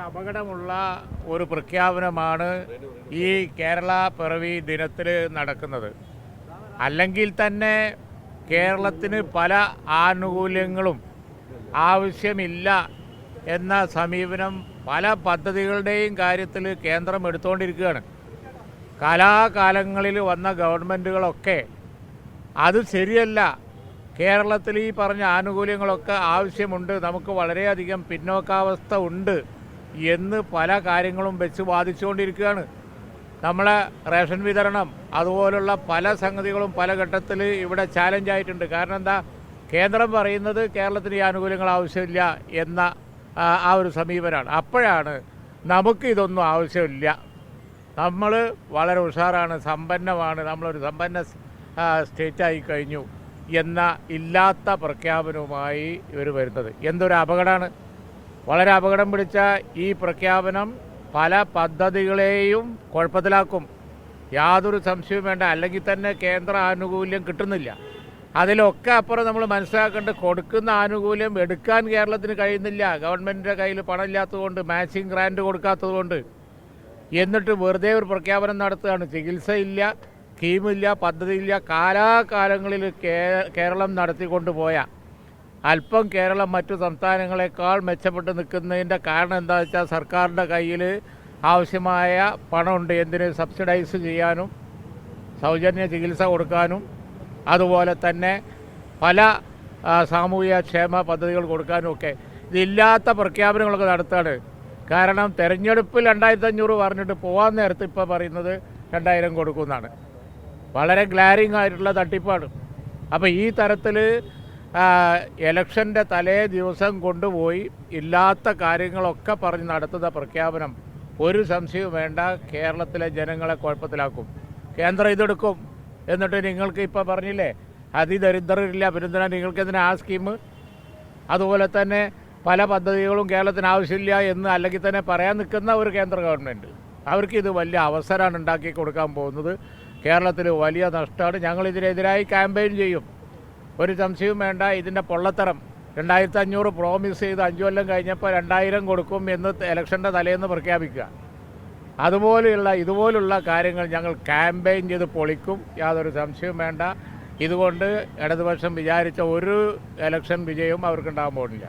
അപകടമുള്ള ഒരു പ്രഖ്യാപനമാണ് ഈ കേരള പിറവി ദിനത്തിൽ നടക്കുന്നത്. അല്ലെങ്കിൽ തന്നെ കേരളത്തിന് പല ആനുകൂല്യങ്ങളും ആവശ്യമില്ല എന്ന സമീപനം പല പദ്ധതികളുടെയും കാര്യത്തിൽ കേന്ദ്രം എടുത്തുകൊണ്ടിരിക്കുകയാണ്. കാലാകാലങ്ങളിൽ വന്ന ഗവൺമെൻറ്റുകളൊക്കെ അത് ശരിയല്ല, കേരളത്തിൽ ഈ പറഞ്ഞ ആനുകൂല്യങ്ങളൊക്കെ ആവശ്യമുണ്ട്, നമുക്ക് വളരെയധികം പിന്നോക്കാവസ്ഥ ഉണ്ട് എന്ന് പല കാര്യങ്ങളും വെച്ച് വാദിച്ചുകൊണ്ടിരിക്കുകയാണ്. നമ്മളെ റേഷൻ വിതരണം അതുപോലുള്ള പല സംഗതികളും പല ഘട്ടത്തിൽ ഇവിടെ ചാലഞ്ചായിട്ടുണ്ട്. കാരണം എന്താ, കേന്ദ്രം പറയുന്നത് കേരളത്തിന് ഈ ആനുകൂല്യങ്ങൾ ആവശ്യമില്ല എന്ന ആ ഒരു സമീപനമാണ്. അപ്പോഴാണ് നമുക്ക് ഇതൊന്നും ആവശ്യമില്ല, നമ്മൾ വളരെ ഉഷാറാണ്, സമ്പന്നമാണ്, നമ്മളൊരു സമ്പന്ന സ്റ്റേറ്റായി കഴിഞ്ഞു എന്ന ഇല്ലാത്ത പ്രഖ്യാപനവുമായി ഇവർ വരുന്നത്. എന്തൊരു അപകടമാണ്! വളരെ അപകടം പിടിച്ച ഈ പ്രഖ്യാപനം പല പദ്ധതികളെയും കുഴപ്പത്തിലാക്കും, യാതൊരു സംശയവും വേണ്ട. അല്ലെങ്കിൽ തന്നെ കേന്ദ്ര ആനുകൂല്യം കിട്ടുന്നില്ല. അതിലൊക്കെ അപ്പുറം നമ്മൾ മനസ്സിലാക്കേണ്ട, കൊടുക്കുന്ന ആനുകൂല്യം എടുക്കാൻ കേരളത്തിന് കഴിയുന്നില്ല. ഗവൺമെൻറ്റിൻ്റെ കയ്യിൽ പണമില്ലാത്തതുകൊണ്ട്, മാച്ചിങ് ഗ്രാൻറ്റ് കൊടുക്കാത്തതുകൊണ്ട്. എന്നിട്ട് വെറുതെ ഒരു പ്രഖ്യാപനം നടത്തുകയാണ്. ചികിത്സയില്ല, സ്കീമില്ല, പദ്ധതിയില്ല. കാലാകാലങ്ങളിൽ കേരളം നടത്തിക്കൊണ്ടുപോയ അല്പം കേരളം മറ്റു സംസ്ഥാനങ്ങളെക്കാൾ മെച്ചപ്പെട്ട് നിൽക്കുന്നതിൻ്റെ കാരണം എന്താണെന്ന് വെച്ചാൽ, സർക്കാരിൻ്റെ കയ്യിൽ ആവശ്യമായ പണമുണ്ട്. എന്തിന്? സബ്സിഡൈസ് ചെയ്യാനും സൗജന്യ ചികിത്സ കൊടുക്കാനും അതുപോലെ തന്നെ പല സാമൂഹിക ക്ഷേമ പദ്ധതികൾ കൊടുക്കാനും ഒക്കെ. ഇതില്ലാത്ത പ്രഖ്യാപനങ്ങളൊക്കെ നടത്തുകയാണ്. കാരണം തെരഞ്ഞെടുപ്പിൽ 2500 പറഞ്ഞിട്ട് പോകാൻ നേരത്ത് ഇപ്പോൾ പറയുന്നത് 2000 കൊടുക്കുമെന്നാണ്. വളരെ ഗ്ലാരിങ് ആയിട്ടുള്ള തട്ടിപ്പാണ്. അപ്പോൾ ഈ തരത്തിൽ ഇലക്ഷൻ്റെ തലേ ദിവസം കൊണ്ടുപോയി ഇല്ലാത്ത കാര്യങ്ങളൊക്കെ പറഞ്ഞ് നടത്തുന്ന പ്രഖ്യാപനം ഒരു സംശയവും വേണ്ട, കേരളത്തിലെ ജനങ്ങളെ കുഴപ്പത്തിലാക്കും. കേന്ദ്രം ഇതെടുക്കും. എന്നിട്ട് നിങ്ങൾക്ക് ഇപ്പോൾ പറഞ്ഞില്ലേ അതിദരിദ്രരില്ല, പിന്നെന്തിനാ നിങ്ങൾക്കെന്തിനാ ആ സ്കീം? അതുപോലെ തന്നെ പല പദ്ധതികളും കേരളത്തിന് ആവശ്യമില്ല എന്ന് അല്ലെങ്കിൽ തന്നെ പറയാൻ നിൽക്കുന്ന ഒരു കേന്ദ്ര ഗവൺമെൻറ്, അവർക്ക് ഇത് വലിയ അവസരമാണ് ഉണ്ടാക്കി കൊടുക്കാൻ പോകുന്നത്. കേരളത്തിൽ വലിയ നഷ്ടമാണ്. ഞങ്ങളിതിനെതിരായി ക്യാമ്പയിൻ ചെയ്യും, ഒരു സംശയവും വേണ്ട. ഇതിൻ്റെ പൊള്ളത്തരം 2500 പ്രോമിസ് ചെയ്ത് 5 കൊല്ലം കഴിഞ്ഞപ്പോൾ 2000 കൊടുക്കും എന്ന് ഇലക്ഷൻ്റെ തലേന്ന് പ്രഖ്യാപിക്കുക, ഇതുപോലുള്ള കാര്യങ്ങൾ ഞങ്ങൾ ക്യാമ്പയിൻ ചെയ്ത് പൊളിക്കും, യാതൊരു സംശയവും വേണ്ട. ഇതുകൊണ്ട് ഇടതുപക്ഷം വിചാരിച്ച ഒരു ഇലക്ഷൻ വിജയവും അവർക്കുണ്ടാകാൻ പോകുന്നില്ല.